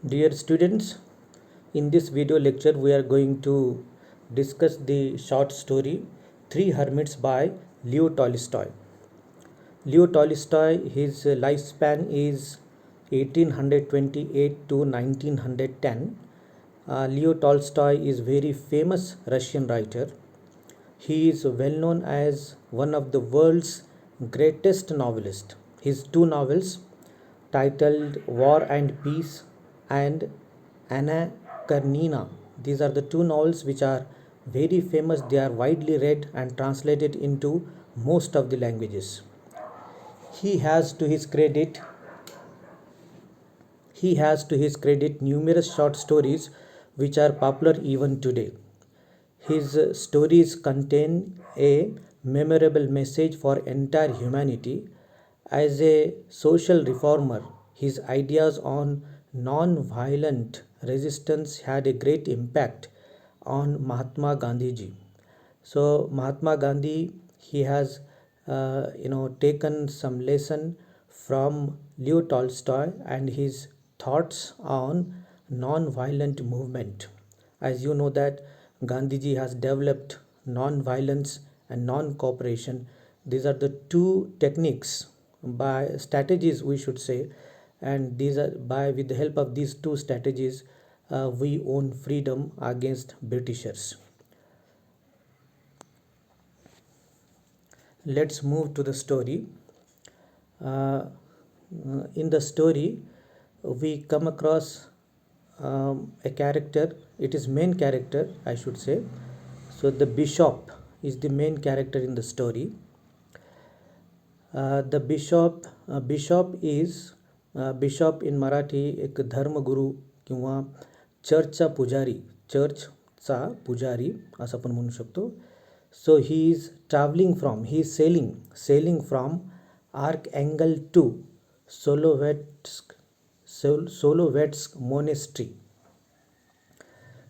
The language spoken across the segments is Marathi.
Dear students, in this video lecture we are going to discuss the short story Three Hermits by Leo Tolstoy. Leo Tolstoy, his lifespan is 1828 to 1910. Leo Tolstoy is very famous Russian writer. He is well known as one of the world's greatest novelists. His two novels, titled War and Peace and Anna Karenina, these are the two novels which are very famous. They are widely read and translated into most of the languages. He has to his credit he has to his credit numerous short stories which are popular even today. His stories contain a memorable message for entire humanity. As a social reformer, his ideas on non-violent resistance had a great impact on Mahatma Gandhi ji. So Mahatma Gandhi, he has taken some lesson from Leo Tolstoy and his thoughts on non-violent movement. As you know that Gandhiji has developed non-violence and non-cooperation. These are the two techniques, by strategies we should say, and these are by with the help of these two strategies we won freedom against Britishers. Let's move to the story. Uh, in the story, we come across a character. It is main character, I should say. So the bishop is the main character in the story. The bishop in Maraठी एक धर्मगुरू किंवा चर्चचा पुजारी असं आपण म्हणू शकतो. So he is sailing from Archangel to Solovets monastery.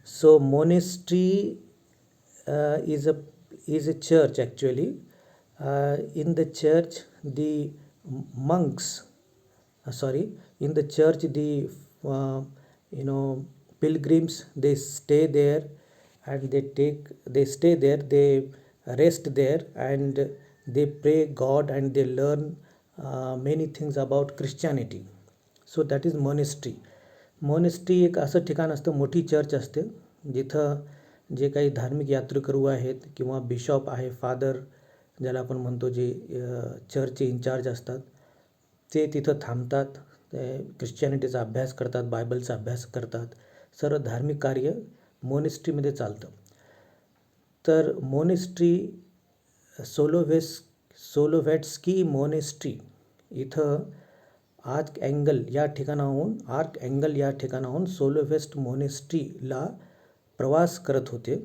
So monastery is a church actually. In the church the monks in the church the pilgrims, they stay there and they stay there, they rest there, and they pray God and they learn many things about Christianity. So that is monastery एक असं ठिकाण असतं, मोठी चर्च असते जिथं जे काही धार्मिक यात्रेकरू आहेत किंवा बिशॉप आहे, फादर ज्याला आपण म्हणतो, जे चर्चचे इन्चार्ज असतात, ते तिथं थांबतात, ते ख्रिश्चॅनिटीचा अभ्यास करतात, बायबलचा अभ्यास करतात. सर्व धार्मिक कार्य मोनेस्ट्रीमध्ये चालतं. तर मोनेस्ट्री सोलोव्हेट्स्की मोनेस्ट्री इथं आर्क एंगल या ठिकाणाहून सोलोव्हेस्ट मोनेस्ट्रीला प्रवास करत होते.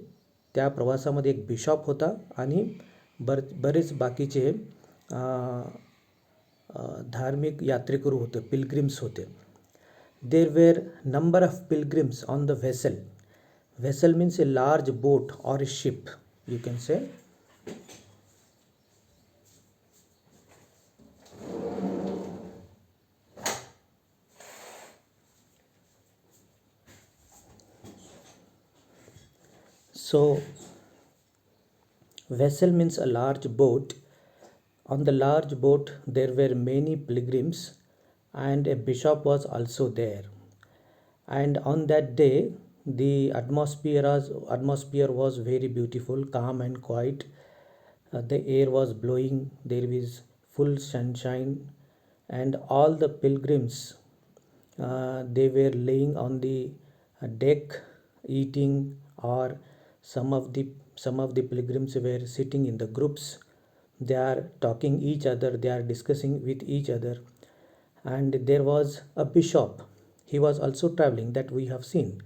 त्या प्रवासामध्ये एक बिशॉप होता आणि बरेच बाकीचे धार्मिक यात्रेकरू होते, पिलग्रिम्स होते. There were number of pilgrims on the vessel. Vessel means a large boat or a ship, you can say. So vessel means a large boat. On the large boat there were many pilgrims and a bishop was also there. And on that day the atmosphere was very beautiful, calm and quiet. The air was blowing, there was full sunshine, and all the pilgrims, they were laying on the deck eating, or some of the pilgrims were sitting in the groups. They are talking each other, they are discussing with each other. And there was a bishop, he was also traveling, that we have seen.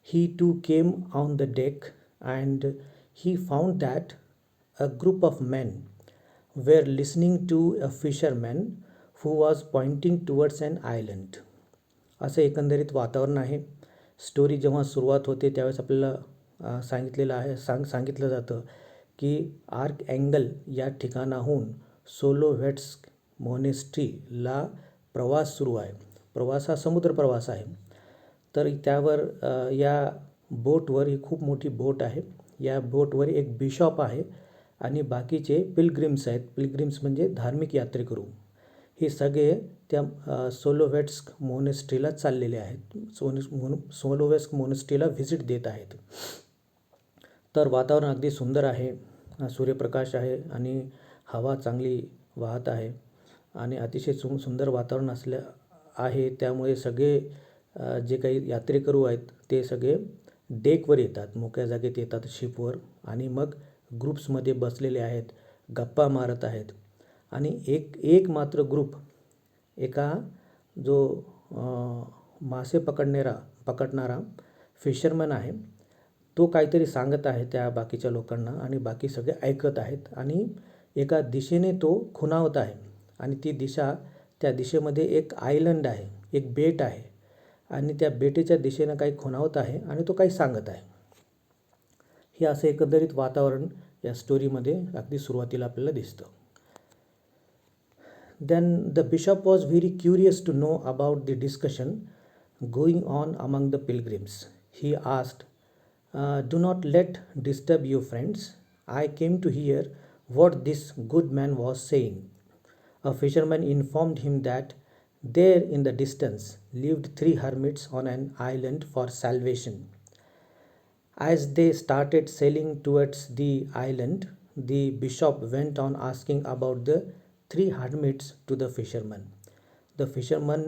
He too came on the deck and he found that a group of men were listening to a fisherman who was pointing towards an island. असं एकंदरीत वातावरण आहे. स्टोरी जेव्हा सुरुवात होते त्यावेळेस आपल्याला सांगितलं जातं की आर्क एंगल या ठिकाणाहून सोलोव्हेट्स्क मोनेस्ट्रीला प्रवास सुरू आहे. प्रवास हा समुद्र प्रवास आहे. तर त्यावर या बोटवर, ही खूप मोठी बोट आहे, या बोटवर एक बिशॉप आहे आणि बाकीचे पिलग्रिम्स आहेत. पिलग्रिम्स म्हणजे धार्मिक यात्रेकरू. हे सगळे त्या सोलोवेट्स्क मोनेस्ट्रीला चाललेले आहेत. सोलोवेस्क मोनेस्ट्रीला व्हिजिट देत आहेत. तर वातावरण अगदी सुंदर आहे, सूर्यप्रकाश आहे आणि हवा चांगली वाहत आहे आणि अतिशय सुंदर वातावरण आहे. त्यामुळे सगळे जे काही यात्रेकरू आहेत ते सगळे डेकवर येतात, मोकळ्या जागेत येतात शिपवर आणि मग ग्रुप्समध्ये बसलेले आहेत, गप्पा मारत आहेत. आणि एक मात्र ग्रुप, एका जो मासे पकडणारा फिशरमन आहे, तो काहीतरी सांगत आहे त्या बाकीच्या लोकांना आणि बाकी सगळे ऐकत आहेत. आणि एका दिशेने तो खुणावत आहे आणि त्या दिशेमध्ये एक आयलंड आहे, एक बेट आहे आणि त्या बेटेच्या दिशेनं काही खुणावत आहे आणि तो काही सांगत आहे. हे असं एकंदरीत वातावरण या स्टोरीमध्ये अगदी सुरुवातीला आपल्याला दिसतं. Then the bishop was very curious to know about the discussion going on among the pilgrims. He asked, "Do not let disturb you, friends. I came to hear what this good man was saying." A fisherman informed him that there in the distance lived 3 hermits on an island for salvation. As they started sailing towards the island, the bishop went on asking about the 3 hermits to the fisherman. The fisherman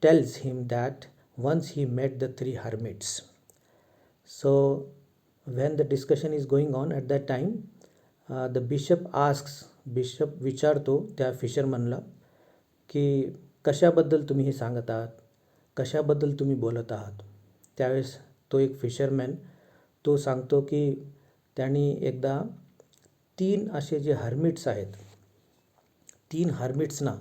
tells him that once he met the 3 hermits. So when the discussion is going on at that time, the bishop विचारतो त्या फिशरमनला की कशाबद्दल तुम्ही हे सांगत आहात, कशाबद्दल तुम्ही बोलत आहात. त्यावेळेस तो एक फिशरमॅन तो सांगतो की त्यांनी एकदा 3 असे जे हर्मिट्स आहेत, 3 हर्मिट्सना,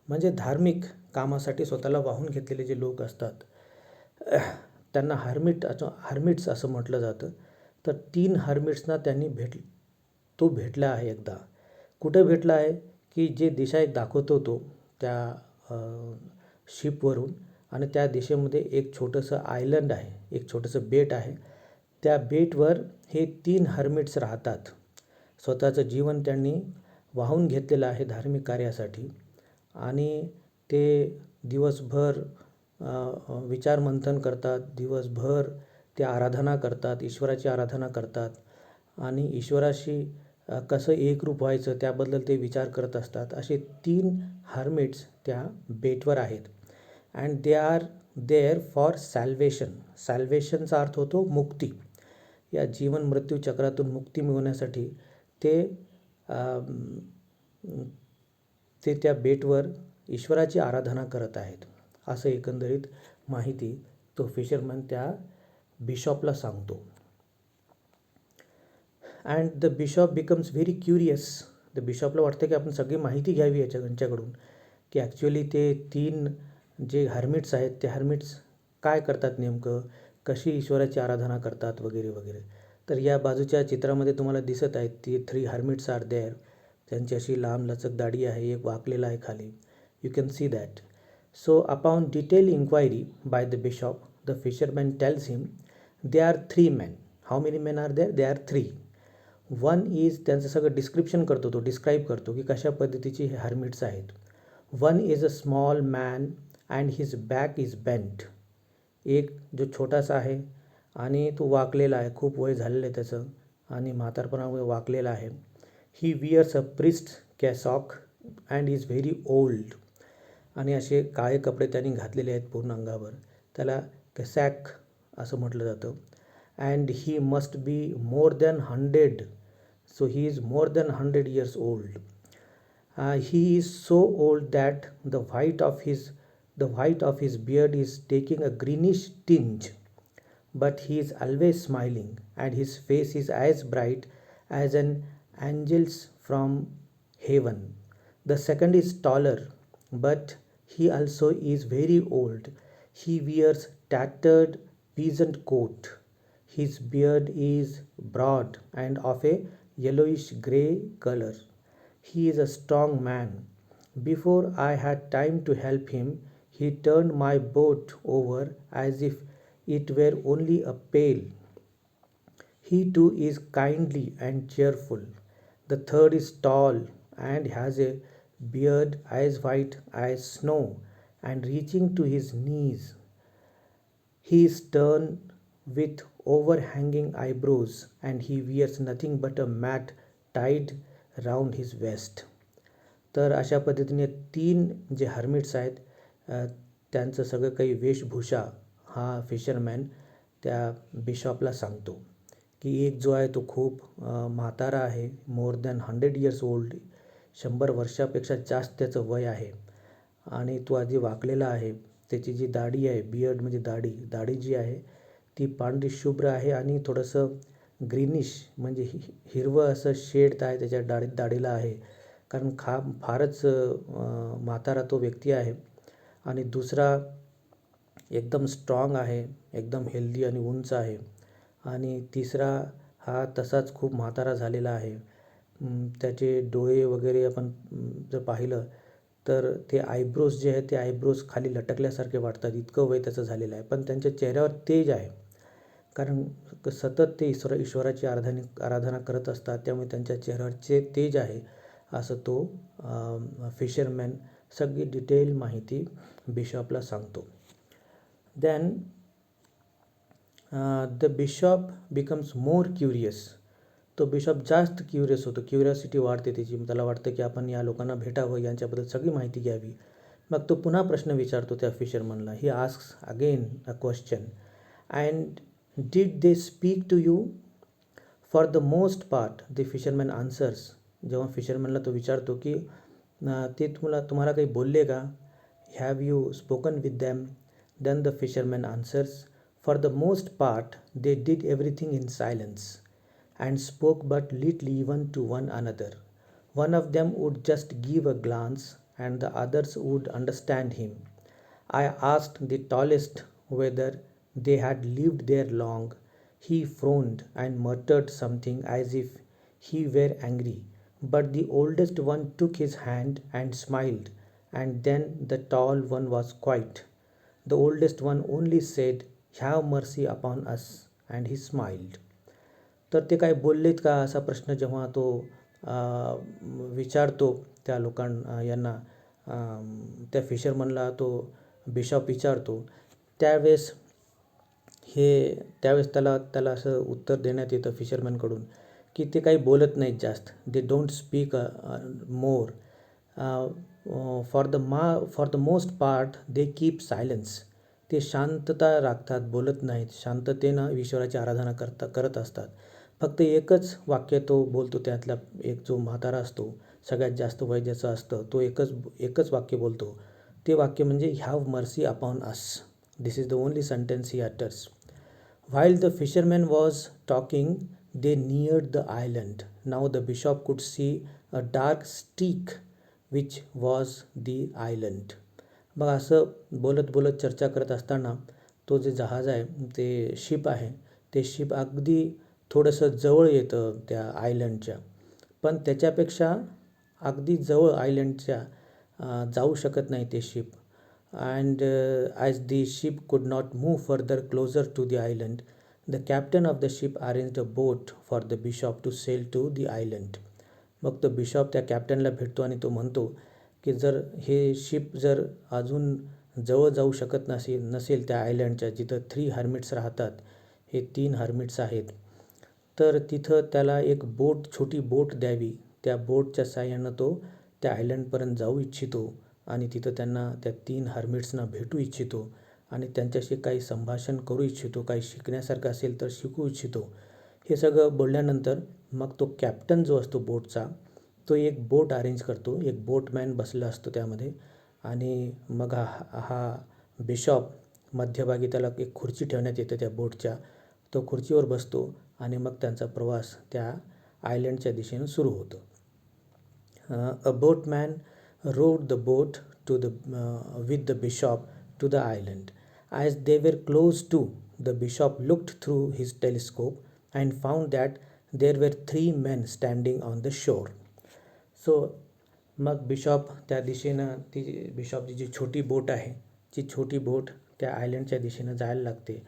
म्हणजे धार्मिक कामासाठी स्वतःला वाहून घेतलेले जे लोक असतात त्यांना हर्मिट्स असं म्हटलं जातं. तर 3 हर्मिट्सना तो भेटला आहे एकदा. कुठं भेटला आहे की जे दिशा एक दाखवतो तो त्या शिपवरून, आणि त्या दिशेमध्ये एक छोटंसं आयलंड आहे, एक छोटंसं बेट आहे. त्या बेटवर हे 3 हर्मिट्स राहतात. स्वतःचं जीवन त्यांनी वाहून घेतलेलं आहे धार्मिक कार्यासाठी आणि ते दिवसभर विचारमंथन करतात, दिवसभर ते आराधना करतात, ईश्वराची आराधना करतात आणि ईश्वराशी कसं एकरूप व्हायचं त्याबद्दल ते विचार करत असतात. असे 3 हर्मिट्स त्या बेटवर आहेत. And they are there for salvation. सॅल्वेशनचा अर्थ होतो मुक्ती. या जीवन मृत्यू चक्रातून मुक्ती मिळवण्यासाठी ते त्या बेटवर ईश्वराची आराधना करत आहेत, असं एकंदरीत माहिती तो फिशरमन त्या बिशॉपला सांगतो. And the bishop becomes very curious. The बिशॉपला वाटतं की आपण सगळी माहिती घ्यावी यांच्याकडून की ॲक्च्युअली ते 3 जे हर्मिट्स आहेत ते हर्मिट्स काय करतात नेमकं, कशी ईश्वराची आराधना करतात वगैरे वगैरे. तर या बाजूच्या चित्रामध्ये तुम्हाला दिसत आहेत ती 3 हर्मिट्स आर देअर. त्यांची अशी लांब लचक दाढी आहे, एक वाकलेला आहे खाली. You can see that. So upon detail inquiry by the bishop, the fisherman tells him they are 3 men. How many men are there? They are 3. One is, त्यांचं सगळं डिस्क्रिप्शन करतो, तो डिस्क्राईब करतो की कशा पद्धतीचे हे हर्मिट्स आहेत. One is a small man and his back is bent. एक जो छोटासा आहे आणि तो वाकलेला आहे, खूप वय झालेलं आहे त्याचं आणि म्हातारपणामुळे वाकलेला आहे. He wears a priest cassock and is very old. आणि असे काळे कपडे त्यांनी घातलेले आहेत पूर्ण अंगावर. त्याला कॅसॅक असं म्हटलं जातं. And he must be more than 100. So he is more than 100 years old. He is so old that the white of his beard is taking a greenish tinge, but he is always smiling, and his face is as bright as an angel's from heaven. The second is taller, but he also is very old. He wears tattered peasant coat. His beard is broad and of a yellowish grey color. He is a strong man. Before I had time to help him, he turned my boat over as if it were only a pail. He too is kindly and cheerful. The third is tall and has a beard as white as snow and reaching to his knees. He is stern with overhanging eyebrows and he wears nothing but a mat tied round his waist. तर अशा पद्धतीने तीन जे हर्मिट्स आहेत त्यांचं सगळं काही वेशभूषा हा फिशरमॅन त्या बिशॉपला सांगतो की एक जो आहे तो खूप म्हातारा आहे, मोर दॅन 100 years ओल्ड, 100 वर्षापेक्षा जास्त त्याचं वय आहे आणि तो आधी वाकलेला आहे. त्याची जी दाढी आहे, बियर्ड म्हणजे दाढी जी आहे ती पांढरी शुभ्र आहे आणि थोडंसं ग्रीनिश म्हणजे हिरवं असं शेड आहे त्याच्या दाढीला आहे, कारण फारच म्हातारा तो व्यक्ती आहे. आणि दुसरा एकदम स्ट्रॉंग आहे, एकदम हेल्दी आणि उंच आहे. आणि तिसरा हा तसाच खूप म्हातारा झालेला आहे. त्याचे डोळे वगैरे आपण जर पाहिलं तर ते आयब्रोज जे आहेत ते आयब्रोज खाली लटकल्यासारखे वाटतात, इतकं वय त्याचं झालेलं आहे. पण त्यांच्या चेहऱ्यावर तेज आहे, कारण सतत ते ईश्वराची आराधना करत असतात, त्यामुळे त्यांच्या चेहऱ्यावरचे तेज आहे असं तो फिशरमॅन सगळी डिटेल माहिती बिशॉपला सांगतो. Then the bishop becomes more curious. तो बिशॉप जास्त क्युरियस होतो, क्युरियोसिटी वाढते त्याची. त्याला वाटतं की आपण या लोकांना भेटावं, यांच्याबद्दल सगळी माहिती घ्यावी. मग तो पुन्हा प्रश्न विचारतो त्या फिशरमनला. He asks again a question, and did they speak to you? For the most part the fisherman answers. जेव्हा फिशरमॅनला तो विचारतो की ते तुम्हाला काही बोलले का? Have you spoken with them? Then the fisherman answers, for the most part they did everything in silence and spoke but little even to one another. One of them would just give a glance and the others would understand him. I asked the tallest whether they had lived there long. He frowned and muttered something as if he were angry. But the oldest one took his hand and smiled, and then the tall one was quiet. The oldest one only said, "Have mercy upon us," and he smiled. तर ते काय बोललेत का असा प्रश्न जेव्हा तो विचारतो त्या यांना, त्या फिशरमनला तो बिशॉप विचारतो, त्यावेळेस त्याला असं उत्तर देण्यात येतं फिशरमॅनकडून की ते काही बोलत नाहीत जास्त. They don't speak more. For the most part they keep silence. ते शांतता राखतात, बोलत नाहीत, शांततेनं ईश्वराची आराधना करत असतात. फक्त एकच वाक्य तो बोलतो, त्यातला एक जो म्हातारा असतो, सगळ्यात जास्त वय ज्याचं असतं, तो एकच वाक्य बोलतो. ते वाक्य म्हणजे have mercy upon us. This is the only sentence he utters. While the fisherman was talking they neared the island. Now the bishop could see a dark streak which was the island. मग असं बोलत बोलत चर्चा करत असताना तो जे जहाज आहे, ते शिप आहे, ते शिप अगदी थोडंसं जवळ येतं त्या आयलंडच्या. पण त्याच्यापेक्षा अगदी जवळ आयलंडच्या जाऊ शकत नाही ते ship. And as the ship could not move further closer to the island, the captain of the ship arranged a boat for the bishop to sail to the island. मग तो बिशॉप त्या कॅप्टनला भेटतो आणि तो म्हणतो की जर हे शिप जर अजून जवळ जाऊ शकत नसेल त्या आयलंडच्या, जिथं 3 हर्मिट्स राहतात, हे 3 हर्मिट्स आहेत, तर तिथं त्याला एक छोटी बोट द्यावी. त्या बोटच्या साहाय्यानं तो त्या आयलंडपर्यंत जाऊ इच्छितो आणि तिथं त्या 3 हर्मिट्सना भेटू इच्छितो आणि त्यांच्याशी काही संभाषण करू इच्छितो, काही शिकण्यासारखं असेल तर शिकू इच्छितो. हे सगळं बोलल्यानंतर मग तो कॅप्टन जो असतो बोटचा, तो एक बोट अरेंज करतो. एक बोटमॅन बसला असतो त्यामध्ये आणि मग हा बिशॉप मध्यभागी, त्याला एक खुर्ची ठेवण्यात येते त्या बोटच्या. तो खुर्चीवर बसतो आणि मग त्यांचा प्रवास त्या आयलंडच्या दिशेनं सुरू होतो. A boatman rode the boat with the bishop to the island. As they were close to, the bishop looked through his telescope and found that there were 3 men standing on the shore. So मग बिशॉप त्या दिशेनं, बिशॉपची जी छोटी बोट आहे, ती छोटी बोट त्या आयलंडच्या दिशेनं जायला लागते.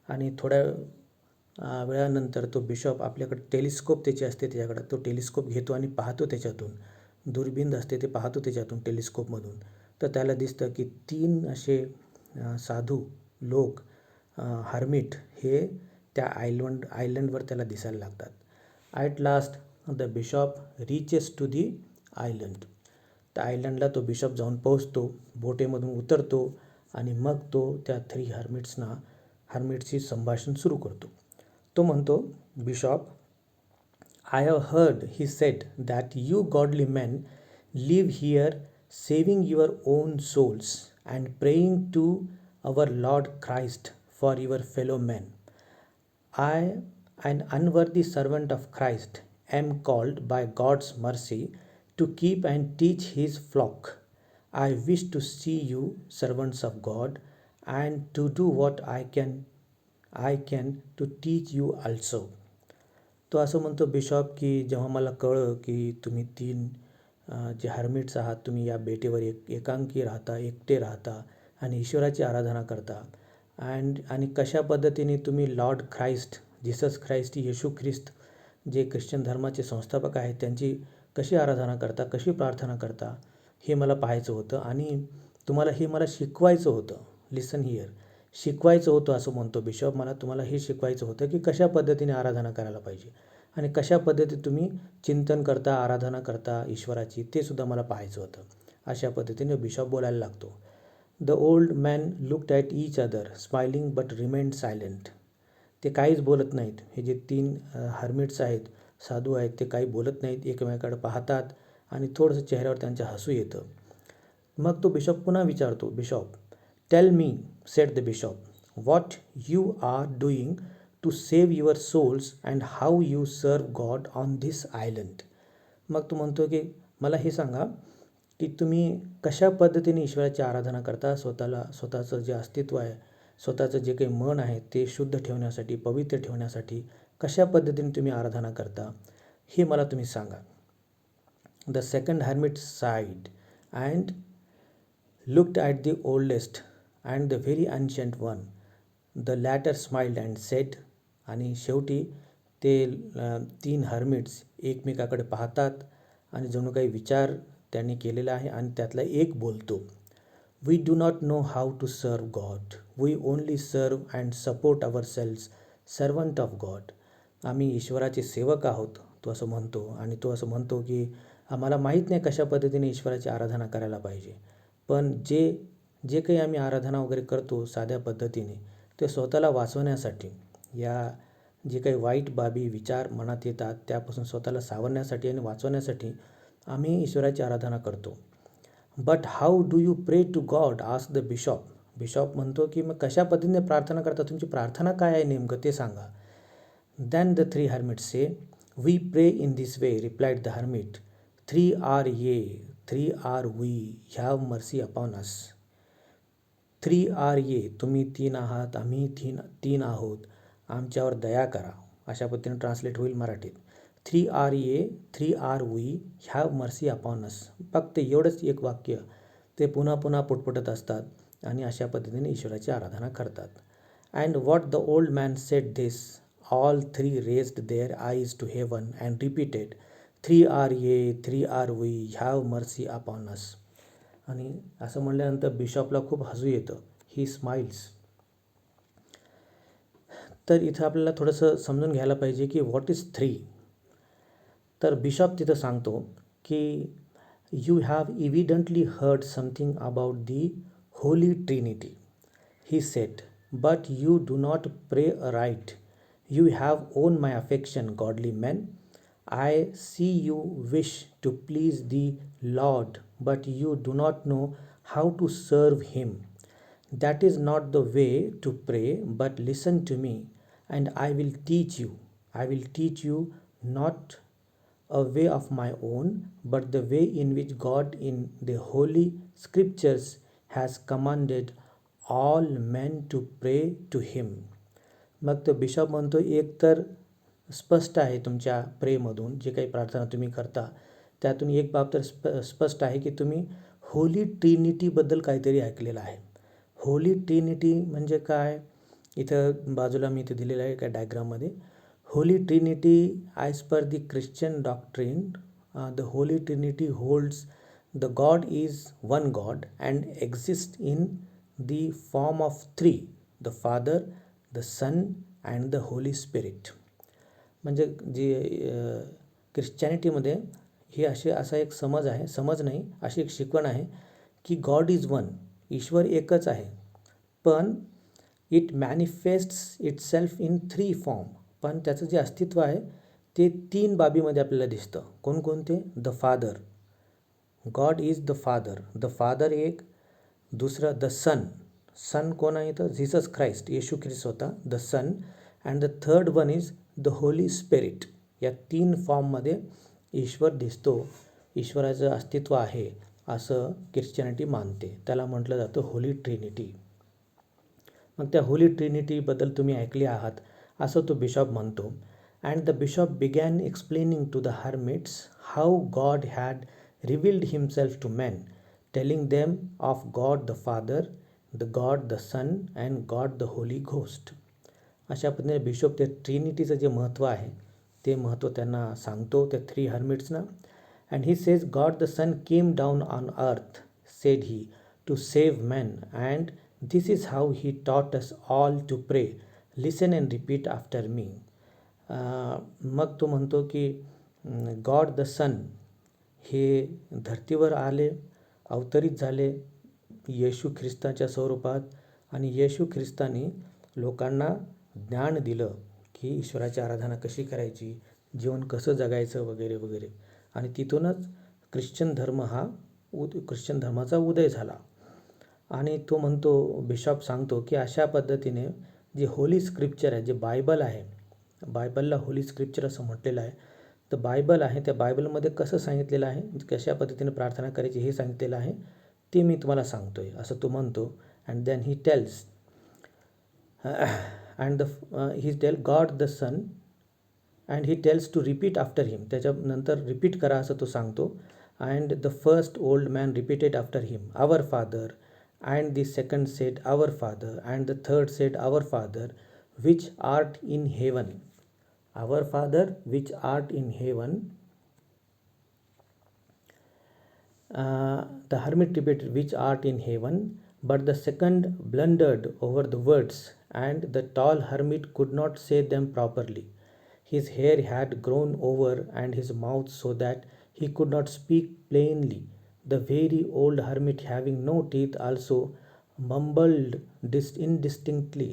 आणि थोड्या वेळानंतर तो बिशॉप आपल्याकडे टेलिस्कोप त्याची असते त्याच्याकडे, तो टेलिस्कोप घेतो आणि पाहतो त्याच्यातून, दुर्बीण असते ते पाहतो त्याच्यातून टेलिस्कोपमधून. तर त्याला दिसतं की 3 असे साधू लोक हर्मिट हे त्या आयलंडवर त्याला दिसायला लागतात. At last the bishop reaches to the island. त्या आयलंडला तो बिशॉप जाऊन पोहोचतो, बोटेमधून उतरतो आणि मग तो त्या 3 हर्मिट्सशी संभाषण सुरू करतो. तो म्हणतो, bishop, I have heard, he said, that you godly men live here saving your own souls and praying to our Lord Christ for your fellow men. I, an unworthy servant of Christ, am called by God's mercy to keep and teach his flock. I wish to see you, servants of God, and to do what I can to teach you also. तो असं म्हणतो बिशॉप की जेव्हा मला कळलं की तुम्ही 3 जे हर्मिट्स आहात, तुम्ही या बेटेवर एकांकी राहता, एकटे राहता आणि ईश्वराची आराधना करता, आणि कशा पद्धतीने तुम्ही लॉर्ड ख्राइस्ट, जीसस ख्राइस्ट, येशू ख्रिस्त जे ख्रिश्चन धर्माचे संस्थापक आहेत त्यांची कशी आराधना करता, कशी प्रार्थना करता, हे मला पाहायचं होतं आणि तुम्हाला हे मला शिकवायचं होतं. लिसन हिअर, शिकवायचं होतं असं म्हणतो बिशॉप. मला तुम्हाला हे शिकवायचं होतं की कशा पद्धतीने आराधना करायला पाहिजे आणि कशा पद्धतीने तुम्ही चिंतन करता, आराधना करता ईश्वराची, ते सुद्धा मला पाहायचं होतं. अशा पद्धतीने बिशॉप बोलायला लागतो. The old man looked at each other smiling but remained silent. ते काहीच बोलत नाहीत. हे जे 3 हर्मिट्स आहेत, साधू आहेत, ते काही बोलत नाहीत, एकमेकाकडे पाहतात आणि थोडंसं चेहऱ्यावर त्यांच्या हसू येतं. मग तो बिशॉप पुन्हा विचारतो, bishop, tell me, said the bishop, what you are doing to save your souls and how you serve God on this island. मग तो म्हणतो की मला हे सांगा की तुम्ही कशा पद्धतीने ईश्वराची आराधना करता, स्वतःचं जे अस्तित्व आहे, स्वतःचं जे काही मन आहे ते शुद्ध ठेवण्यासाठी, पवित्र ठेवण्यासाठी कशा पद्धतीने तुम्ही आराधना करता, हे मला तुम्ही सांगा. The second hermit sighed and looked at the oldest and the very ancient one. The latter smiled and said. आणि शेवटी ते 3 हर्मिट्स एकमेकाकडे पाहतात आणि जणू काही विचार त्यांनी केलेला आहे आणि त्यातला एक बोलतो, we do not know how to serve God, we only serve and support ourselves, servant of God. आम्ही ईश्वराचे सेवक आहोत, तो असं म्हणतो. आणि तो असं म्हणतो की आम्हाला माहीत नाही कशा पद्धतीने ईश्वराची आराधना करायला पाहिजे, पण जे काही आम्ही आराधना वगैरे करतो साध्या पद्धतीने, ते स्वतःला वाचवण्यासाठी, या जे काही वाईट बाबी विचार मनात येतात त्यापासून स्वतःला सावरण्यासाठी आणि वाचवण्यासाठी आम्ही ईश्वराची आराधना करतो. But how do you pray to God, ask the bishop. Bishop म्हणतो की मग कशा पद्धतीने प्रार्थना करता, तुमची प्रार्थना काय आहे नेमकं ते सांगा. Then the 3 hermits say, we pray in this way, replied the hermit, 3 are ye, 3 are we, have mercy upon us. 3 are ye, तुम्ही 3 आहात, आम्ही 3 आहोत, आमच्यावर दया करा, अशा पद्धतीने ट्रान्सलेट होईल मराठीत. 3 are ye, 3 are we, have mercy upon us. फक्त एवढंच एक वाक्य ते पुन्हा पुन्हा पुटपुटत असतात आणि अशा पद्धतीने ईश्वराची आराधना करतात. And what the old man said this, all 3 raised their eyes to heaven and repeated, 3 are ye, 3 are we, have mercy upon us. आणि असं म्हणल्यानंतर बिशॉपला खूप हसू येतं. He smiles. तर इथं आपल्याला थोडंसं समजून घ्यायला पाहिजे की व्हॉट इज 3. तर बिशॉप तिथं सांगतो की you have evidently heard something about the holy trinity, he said, but you do not pray right. You have won my affection, godly man. I see you wish to please the lord, but you do not know how to serve him. That is not the way to pray, but listen to me, and I will teach you. I will teach you not a way of my own, but the way in which God in the Holy Scriptures has commanded all men to pray to him. मग तो बिशॉप म्हणतो, एक तर स्पष्ट आहे तुमच्या प्रेमधून, जे काही प्रार्थना तुम्ही करता त्यातून एक बाब तर स्पष्ट आहे की तुम्ही होली ट्रिनिटीबद्दल काहीतरी ऐकलेलं आहे. होली ट्रिनिटी म्हणजे काय, इथं बाजूला मी इथे दिलेलं आहे एका डायग्राममध्ये. Holy trinity as per the Christian doctrine, the holy trinity holds the God is one God and exist in the form of three, the father, the son and the holy spirit. म्हणजे जी ख्रिश्चॅनिटीमध्ये ही असा एक समज आहे, समज नाही, अशी एक शिकवण आहे की गॉड इज वन, ईश्वर एकच आहे, पण it manifests itself in three form. पण त्याचं जे अस्तित्व आहे ते तीन बाबीमध्ये आपल्याला दिसतं. कोणकोणते? The father, God is the father, the father एक. दुसरं द सन, सन कोण आहे तर जीसस क्राइस्ट, येशू ख्रिस्त होता, the son. And the third one is the holy spirit. या तीन फॉर्ममध्ये ईश्वर दिसतो, ईश्वराचं अस्तित्व आहे असं ख्रिश्चॅनिटी मानते. त्याला म्हटलं जातं होली ट्रिनिटी. मग त्या होली ट्रिनिटीबद्दल तुम्ही ऐकले आहात असं तो बिशॉप म्हणतो. And the bishop began explaining to the hermits how God had revealed himself to man, telling them of God the father, the God the son and God the holy ghost. अशा पद्धतीने बिशॉप ते ट्रिनिटीचं जे महत्त्व आहे ते महत्त्व त्यांना सांगतो त्या थ्री हर्मिट्सना. And he says God the son came down on earth, said he, to save man, and this is how he taught us all to pray, listen and repeat after me. मग तो म्हणतो की गॉड द सन हे धर्तीवर आले, अवतरित झाले येशू ख्रिस्ताच्या स्वरूपात, आणि येशू ख्रिस्ताने लोकांना ज्ञान दिलं की ईश्वराची आराधना कशी करायची, जीवन कसं जगायचं वगैरे वगैरे. आणि तिथूनच ख्रिश्चन धर्माचा उदय झाला. आणि तो म्हणतो, बिशॉप सांगतो की अशा पद्धतीने जे होली स्क्रिप्चर आहे, जे बायबल आहे, बायबलला होली स्क्रिप्चर असं म्हटलेलं आहे. तर बायबल आहे, त्या बायबलमध्ये कसं सांगितलेलं आहे, कशा पद्धतीने प्रार्थना करायची हे सांगितलेलं आहे, ते मी तुम्हाला सांगतो आहे असं तो म्हणतो. And then he tells and he tell God the son and he tells to repeat after him. त्याच्यानंतर रिपीट करा असं तो सांगतो. And the first old man repeated after him, our father. And the second said, Our Father. And the third said, Our Father, which art in heaven. Our Father, which art in heaven. The hermit repeated, which art in heaven. But the second blundered over the words, and the tall hermit could not say them properly. His hair had grown over and his mouth so that he could not speak plainly. The very old hermit, having no teeth, also mumbled indistinctly.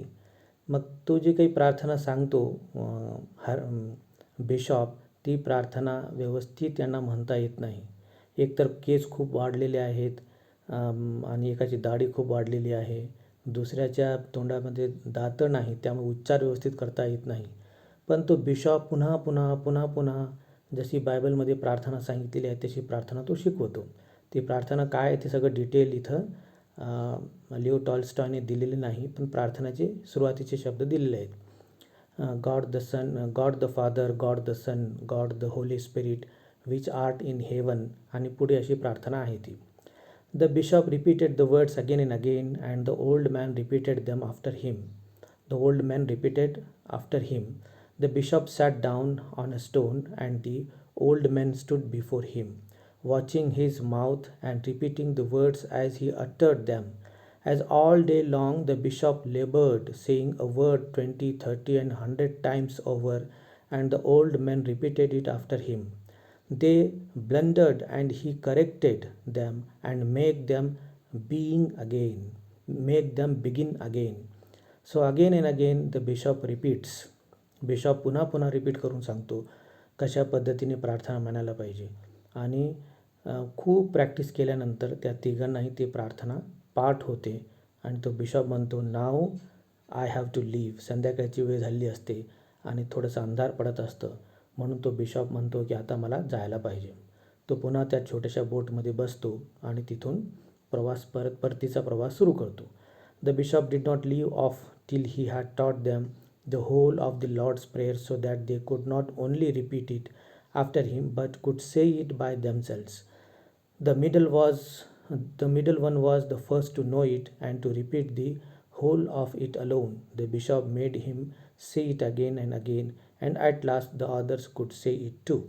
मग तो जे काही प्रार्थना सांगतो बिशॉप, ती प्रार्थना व्यवस्थित त्यांना म्हणता येत नाही. एकतर केस खूप वाढलेले आहेत आणि एकाची दाढी खूप वाढलेली आहे, दुसऱ्याच्या तोंडामध्ये दातं नाही, त्यामुळे उच्चार व्यवस्थित करता येत नाही. पण तो बिशॉप पुन्हा पुन्हा पुन्हा पुन्हा जशी बायबलमध्ये प्रार्थना सांगितलेली आहे तशी प्रार्थना तो शिकवतो. ती प्रार्थना काय आहे ते सगळं डिटेल इथं लिओ टॉल्स्टॉयने दिलेले नाही, पण प्रार्थनाचे सुरुवातीचे शब्द दिलेले आहेत. God the son, God the father, God the son, God the holy spirit, which art in heaven, आणि पुढे अशी प्रार्थना आहे ती. The bishop repeated the words again and again, and the old man repeated them after him. The old man repeated after him. The bishop sat down on a stone, and the old man stood before him, watching his mouth and repeating the words as he uttered them. As all day long the bishop labored, saying a word 20, 30, and 100 times over, and the old man repeated it after him. They blundered, and he corrected them and make them begin again. So again and again the bishop repeats. Bishop पुन्हा पुन्हा रिपीट करून सांगतो कशा पद्धतीने प्रार्थना म्हणायला पाहिजे. आणि खूप प्रॅक्टिस केल्यानंतर त्या तिघांनाही ती प्रार्थना पाठ होते. आणि तो बिशॉप म्हणतो, नाव आय हॅव टू लिव्ह. संध्याकाळची वेळ झालेली असते आणि थोडंसं अंधार पडत असतं, म्हणून तो बिशॉप म्हणतो की आता मला जायला पाहिजे. तो पुन्हा त्या छोट्याशा बोटमध्ये बसतो आणि तिथून परतीचा प्रवास सुरू करतो. The bishop did not leave off till he had taught them the whole of the Lord's Prayer, so that they could not only repeat it after him but could say it by themselves. The middle one was the first to know it and to repeat the whole of it alone. The bishop made him say it again and again, and at last the others could say it too.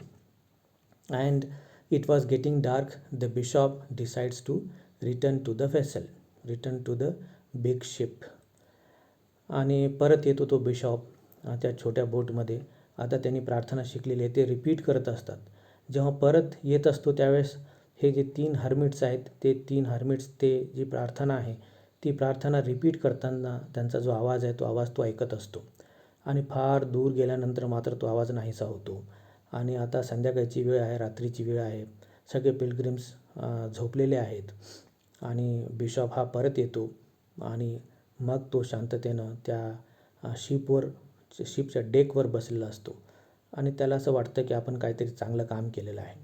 And it was getting dark. The bishop decides to return to the vessel, return to the big ship. आणि परत येतो तो बिशॉप त्या छोट्या बोटमध्ये. आता त्यांनी प्रार्थना शिकलेली आहे ते रिपीट करत असतात. जेव्हा परत येत असतो त्यावेळेस हे जे 3 हर्मिट्स आहेत ते 3 हर्मिट्स ते जी प्रार्थना आहे ती प्रार्थना रिपीट करताना त्यांचा जो आवाज आहे तो आवाज तो ऐकत असतो. आणि फार दूर गेल्यानंतर मात्र तो आवाज नाहीसा होतो. आणि आता संध्याकाळची वेळ आहे, रात्रीची वेळ आहे, सगळे पिलग्रिम्स झोपलेले आहेत. आणि बिशॉप हा परत येतो आणि मग तो शांततेनं त्या शिपच्या डेकवर बसलेला असतो. आणि त्याला असं वाटतं की आपण काहीतरी चांगलं काम केलेलं आहे.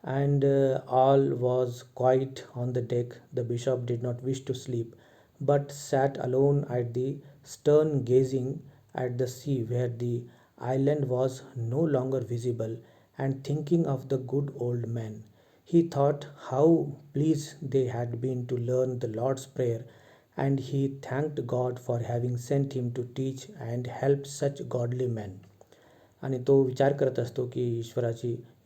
And all was quiet on the deck. The bishop did not wish to sleep, but sat alone at the stern, gazing at the sea where the island was no longer visible, and thinking of the good old men. He thought how pleased they had been to learn the Lord's Prayer, and he thanked God for having sent him to teach and help such godly men. आणि तो विचार करत असतो की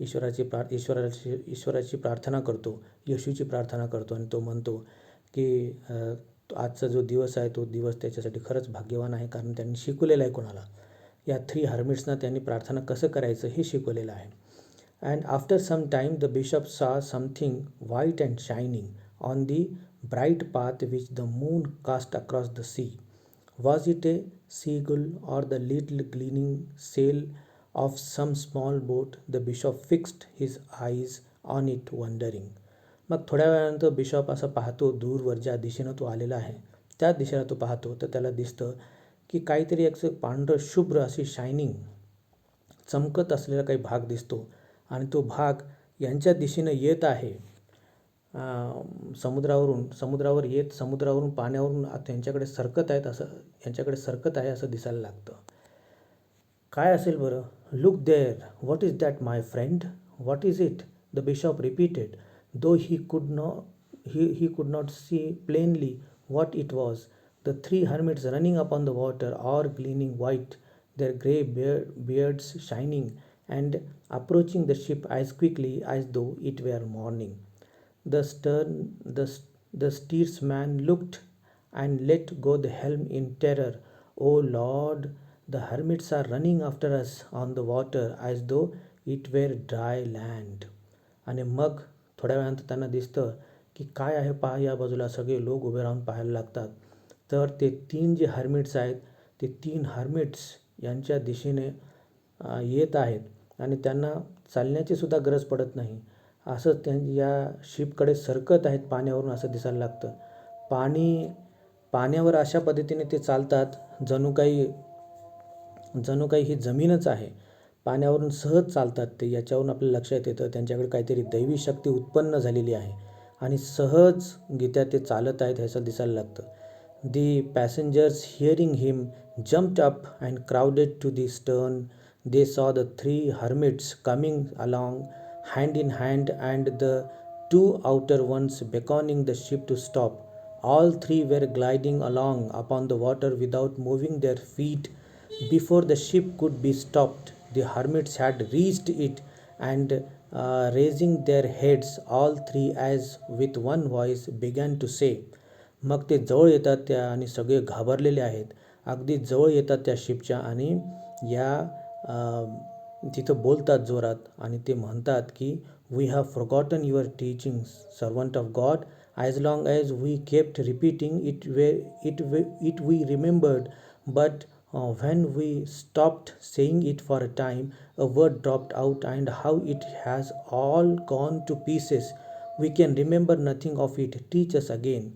ईश्वराची प्रार्थना करतो, येशूची प्रार्थना करतो. आणि तो म्हणतो की आजचा जो दिवस आहे तो दिवस त्याच्यासाठी खरंच भाग्यवान आहे, कारण त्यांनी शिकवलेलं आहे कोणाला, या 3 हर्मिट्सना त्यांनी प्रार्थना कसं करायचं हे शिकवलेलं आहे. And after some time the bishop saw something white and shining on the bright path which the moon cast across the sea. Was it a seagull or the little gleaming sail of some small boat? The bishop fixed his eyes on it, wondering. मग थोड्या वेळानंतर बिशॉप असं पाहतो दूरवर ज्या दिशेनं तो आलेला आहे त्या दिशेला तो पाहतो, तर त्याला दिसतं की काहीतरी एक पांढरं शुभ्र अशी शायनिंग चमकत असलेला काही भाग दिसतो. आणि तो भाग यांच्या दिशेनं येत आहे. समुद्रावरून पाण्यावरून यांच्याकडे सरकत आहे असं दिसायला लागतं. काय असेल बरं? Look there, what is that my friend, what is it? The bishop repeated, though he could not see plainly what it was. The 3 hermits running upon the water, all gleaming white, their grey beards shining, and approaching the ship as quickly as though it were morning. The steersman looked and let go the helm in terror. "Oh Lord, the hermits are running after us on the water as though it were dry land." आणि मग थोड्या वेळानंतर त्यांना दिसतं की काय आहे पहा, या बाजूला सगळे लोक उभे राहून पाहायला लागतात. तर ते 3 जे हर्मिट्स आहेत ते 3 हर्मिट्स यांच्या दिशेने येत आहेत आणि त्यांना चालण्याची सुद्धा गरज पडत नाही. असं या शिपकडे सरकत आहेत पाण्यावरून असं दिसायला लागतं. पाण्यावर अशा पद्धतीने ते चालतात जणू काही ही जमीनच आहे. पाण्यावरून सहज चालतात ते. याच्यावरून आपल्याला लक्षात येतं त्यांच्याकडे काहीतरी दैवी शक्ती उत्पन्न झालेली आहे आणि सहजगीत्या ते चालत आहेत असं दिसायला लागतं. The passengers, hearing him, jumped up and crowded to the stern. They saw the 3 hermits coming along hand in hand, and the 2 outer ones beckoning the ship to stop. All 3 were gliding along upon the water without moving their feet. Before the ship could be stopped, the hermits had reached it, and raising their heads, all 3 as with one voice began to say. मग ते जवळ येतात त्या आणि सगळे घाबरलेले आहेत. अगदी जवळ येतात त्या शिपच्या आणि या तिथं बोलतात जोरात आणि ते म्हणतात की we have forgotten your teaching, servant of God. As long as we kept repeating it we remembered, but when we stopped saying it for a time, a word dropped out, and how it has all gone to pieces. We can remember nothing of it. Teach us again.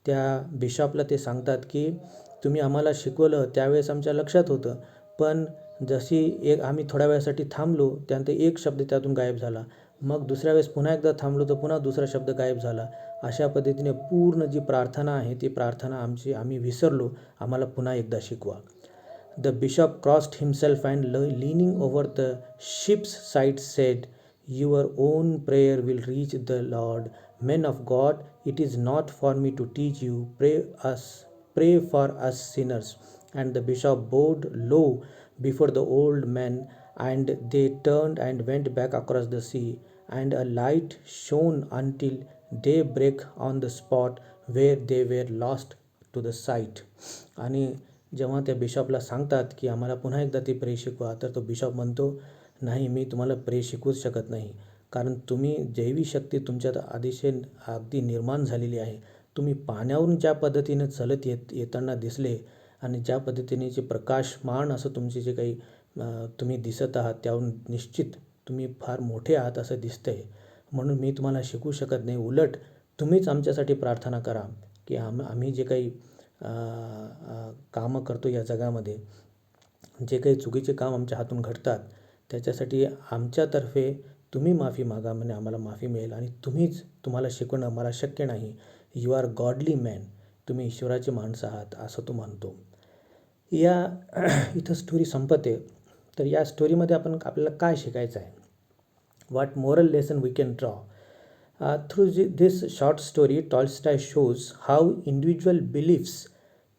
त्या बिशॉपला ते सांगतात की तुम्ही आम्हाला शिकवलं त्यावेळेस आमच्या लक्षात होतं, पण जशी आम्ही थोड्या वेळासाठी थांबलो त्यानंतर एक शब्द त्यातून गायब झाला. मग दुसऱ्या वेळेस पुन्हा एकदा थांबलो तर पुन्हा दुसरा शब्द गायब झाला. अशा पद्धतीने पूर्ण जी प्रार्थना आहे ती प्रार्थना आम्ही विसरलो, आम्हाला पुन्हा एकदा शिकवा. The bishop crossed himself and leaning over the ship's side said, "Your own prayer will reach the Lord. Men of God, it is not for me to teach you. pray for us sinners. And the bishop bowed low before the old men, and they turned and went back across the sea. And a light shone until daybreak on the spot where they were lost to the sight. आणि जेव्हा त्या बिशॉपला सांगतात की आम्हाला पुन्हा एकदा ती प्रे शिकवा, तर तो बिशॉप म्हणतो, नाही, मी तुम्हाला प्रे शिकवूच शकत नाही, कारण तुम्ही दैवी शक्ती तुमच्यात अतिशय अगदी निर्माण झालेली आहे. तुम्ही पाण्यावरून ज्या पद्धतीने चलत येताना दिसले आणि ज्या पद्धतीने जे प्रकाशमान असं तुमचे जे काही तुम्ही दिसत आहात, त्यावरून निश्चित तुम्ही फार मोठे आहात असं दिसतंय. म्हणून मी तुम्हाला शिकवू शकत नाही. उलट तुम्हीच आमच्यासाठी प्रार्थना करा की आम्ही जे काही कामं करतो या जगामध्ये, जे काही चुकीचे काम आमच्या हातून घडतात, त्याच्यासाठी आमच्यातर्फे तुम्ही माफी मागा, म्हणजे आम्हाला माफी मिळेल. आणि तुम्हाला शिकवणं मला शक्य नाही. यू आर गॉडली मॅन, तुम्ही ईश्वराची माणसं आहात, असं तो म्हणतो. या इथं स्टोरी संपते. तर या स्टोरीमध्ये आपल्याला काय शिकायचं आहे? What moral lesson we can draw? Through this short story, Tolstoy shows how individual beliefs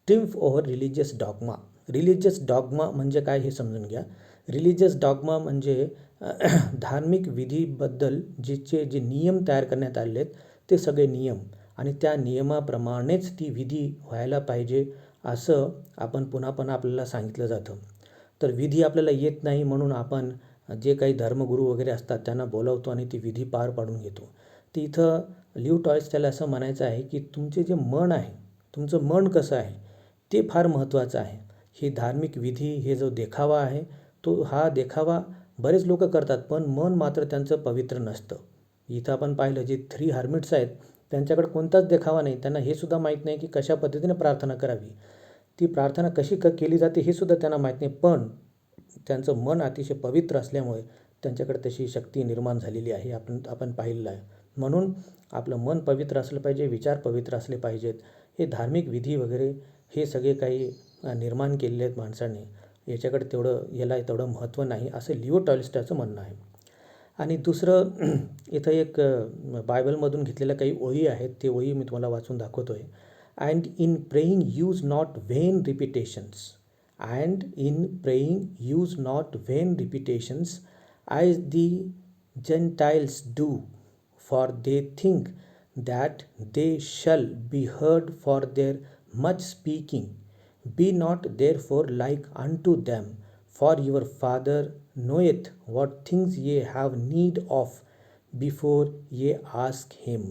triumph over religious dogma. Religious dogma म्हणजे काय हे समजून घ्या. रिलिजियस डॉग्मा म्हणजे धार्मिक विधीबद्दल जे नियम तयार करण्यात आले आहेत, ते सगळे नियम आणि त्या नियमाप्रमाणेच ती विधी व्हायला पाहिजे असं आपण पुन्हा पुन्हा आपल्याला सांगितलं जातं. तर विधी आपल्याला येत नाही म्हणून आपण जे काही धर्मगुरू वगैरे असतात त्यांना बोलावतो आणि ती विधी पार पाडून घेतो. तर इथं लिव टॉल्स्टॉयला असं म्हणायचं आहे की तुमचे जे मन आहे, तुमचं मन कसं आहे ते फार महत्त्वाचं आहे. ही धार्मिक विधी, हे जो देखावा आहे, हा देखावा बरेच लोक करतात, पण मन मात्र त्यांचं पवित्र नसतं. इथं आपण पाहिलं, जे 3 हर्मिट्स आहेत त्यांच्याकडे कोणताच देखावा नाही. त्यांना हे सुद्धा माहीत नाही की कशा पद्धतीने प्रार्थना करावी, ती प्रार्थना कशी केली जाते हे सुद्धा त्यांना माहीत नाही. पण त्यांचं मन अतिशय पवित्र असल्यामुळे त्यांच्याकडे तशी शक्ती निर्माण झालेली आहे, आपण पाहिलेलं आहे. म्हणून आपलं मन पवित्र असलं पाहिजे, विचार पवित्र असले पाहिजेत. हे धार्मिक विधी वगैरे हे सगळे काही निर्माण केलेले आहेत माणसाने, याला तेवढं महत्त्व नाही, असं लिओ टॉल्स्टॉयचं म्हणणं आहे. आणि दुसरं इथं एक बायबलमधून घेतलेल्या काही ओळी आहेत, ते ओळी मी तुम्हाला वाचून दाखवतो आहे. And in praying use not vain repetitions, and in praying use not vain repetitions as the gentiles do, for they think that they shall be heard for their much speaking. Be not therefore like unto them, for your Father knoweth what things ye have need of before ye ask him.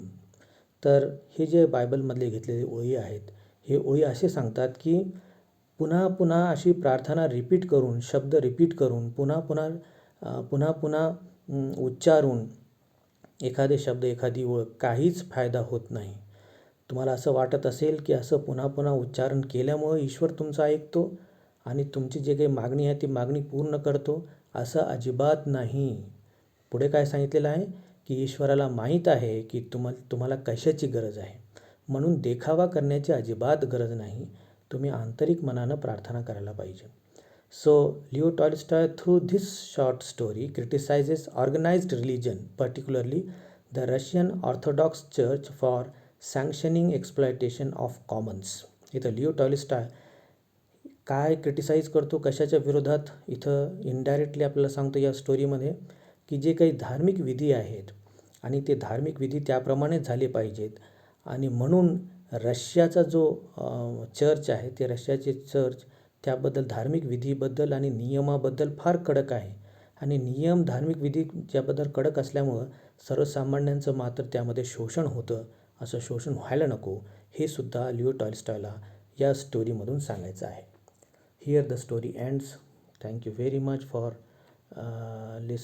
तर हे जे बायबलमधले घेतलेले ओळी आहेत, हे ओळी असे सांगतात की पुन्हा पुन्हा अशी प्रार्थना रिपीट करून, शब्द रिपीट करून, पुन्हा पुन्हा उच्चारून एखादे शब्द, एखादी ओळ काहीच फायदा होत नाही. तुम्हाला असं वाटत असेल की असं पुन्हा पुन्हा उच्चारण केल्यामुळे ईश्वर तुमचं ऐकतो आणि तुमची जे काही मागणी आहे ती मागणी पूर्ण करतो, असं अजिबात नाही. पुढे काय सांगितलेलं आहे की ईश्वराला माहीत आहे की तुम्हाला कशाची गरज आहे, म्हणून देखावा करण्याची अजिबात गरज नाही. तुम्ही आंतरिक मनानं प्रार्थना करायला पाहिजे. So, Leo Tolstoy, through this short story, criticizes organized religion, particularly the Russian Orthodox Church, for sanctioning exploitation of commons. इथं लिओ टॉल्स्टॉय काय क्रिटिसाइज करतो, कशाच्या विरोधात, इथं इनडायरेक्टली आपल्याला सांगतो या स्टोरीमध्ये की जे काही धार्मिक विधी आहेत आणि ते धार्मिक विधी त्याप्रमाणेच झाले पाहिजेत. आणि म्हणून रशियाचा जो चर्च आहे, ते रशियाचे चर्च त्याबद्दल, धार्मिक विधीबद्दल आणि नियमाबद्दल फार कडक आहे. आणि नियम, धार्मिक विधी ज्याबद्दल कडक असल्यामुळं सर्वसामान्यांचं मात्र त्यामध्ये शोषण होतं. असं शोषण व्हायला नको, हे सुद्धा लिओ टॉल्स्टॉयला या स्टोरीमधून सांगायचं आहे. Here the story ends. Thank you very much for listening.